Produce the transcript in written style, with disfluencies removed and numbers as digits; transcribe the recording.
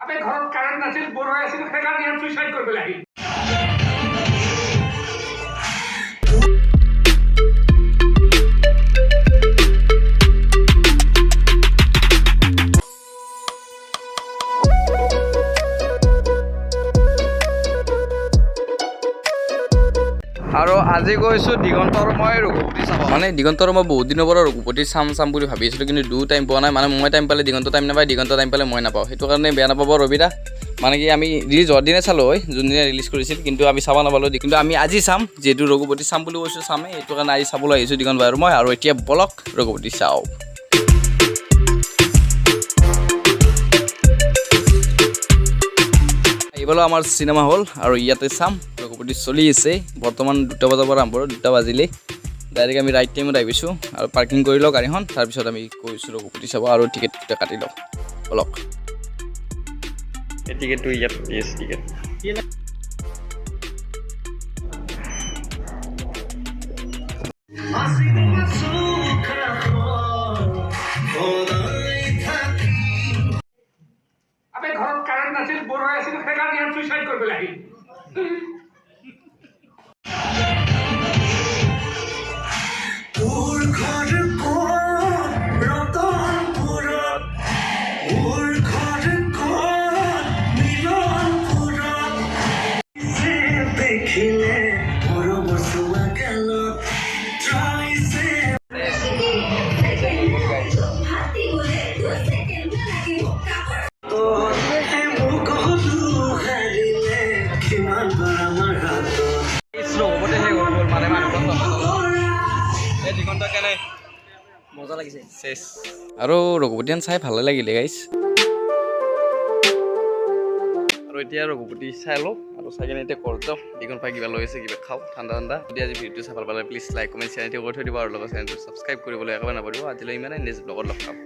আবে ঘৰত কাৰেণ্ট নাছিল বৰ হৈ আছিল সেইকাৰণে ইয়াত সুইচাইড কৰিবলৈ আহিল আৰু আজি গৈছোঁ দিগন্তৰ মই ৰঘুপতি চাব মানে দিগন্তৰ মই বহুত দিনৰ পৰা ৰঘুপতি চাম বুলি ভাবি আছিলোঁ কিন্তু টাইম পোৱা নাই মানে মই টাইম পালে দিগন্ত টাইম নাপায় দিগন্ত টাইম পালে মই নাপাওঁ সেইটো কাৰণে বেয়া নাপাব ৰবিদা মানে কি আমি ৰিলিজ হোৱাৰ দিনে চালোঁ হয় যোনদিনা ৰিলিজ কৰিছিল কিন্তু আমি চাব নাপালোঁ কিন্তু আমি আজি চাম যিহেতু ৰঘুপতি চাম বুলি কৈছোঁ চামেই সেইটো কাৰণে আজি চাবলৈ আহিছোঁ দিগন্ত ভাই আৰু মই আৰু এতিয়া বলক ৰঘুপতি চাওঁ এইবাৰো আমাৰ চিনেমা হল আৰু ইয়াতে চাম ৰঘুপতি চলি আছে বৰ্তমান 2টা বজাৰ পৰা আৰম্ভ 2টা বাজিলে ডাইৰেক্ট আমি ৰাইট টাইমত আহিছোঁ আৰু পাৰ্কিং কৰি লওঁ গাড়ীখন তাৰপিছত আমি গৈছোঁ ৰঘুপতি চাব আৰু টিকেটটা কাটি লওঁ বলক এই টিকেটটো ইয়াত ইয়েছ টিকেট আবে ঘৰত কাৰেণ্ট নাছিল বৰ হৈ আছিল সেইকাৰণে ইয়াত সুইচাইড কৰিবলৈ আহিল মজা লাগিছে শেষ আৰু ৰঘুপতিখন চাই ভালে লাগিলে গাইছ আৰু এতিয়া ৰঘুপতি চাই লওঁ আৰু চাই কিনে এতিয়া ঘৰত যাওঁ দিগন্ত পাই কিবা লৈ আছে কিবা খাওঁ ঠাণ্ডা যদি আজি ভিডিঅ'টো চাই ভাল পালে প্লিজ লাইক কমেণ্ট শ্বেয়াৰ কৰি থৈ দিব আৰু লগত চেনেলটো ছাবস্ক্ৰাইব কৰিবলৈ একেবাৰে নাপাহৰিব আজিলৈ ইমানে নেক্সট ব্লগত লগ পাম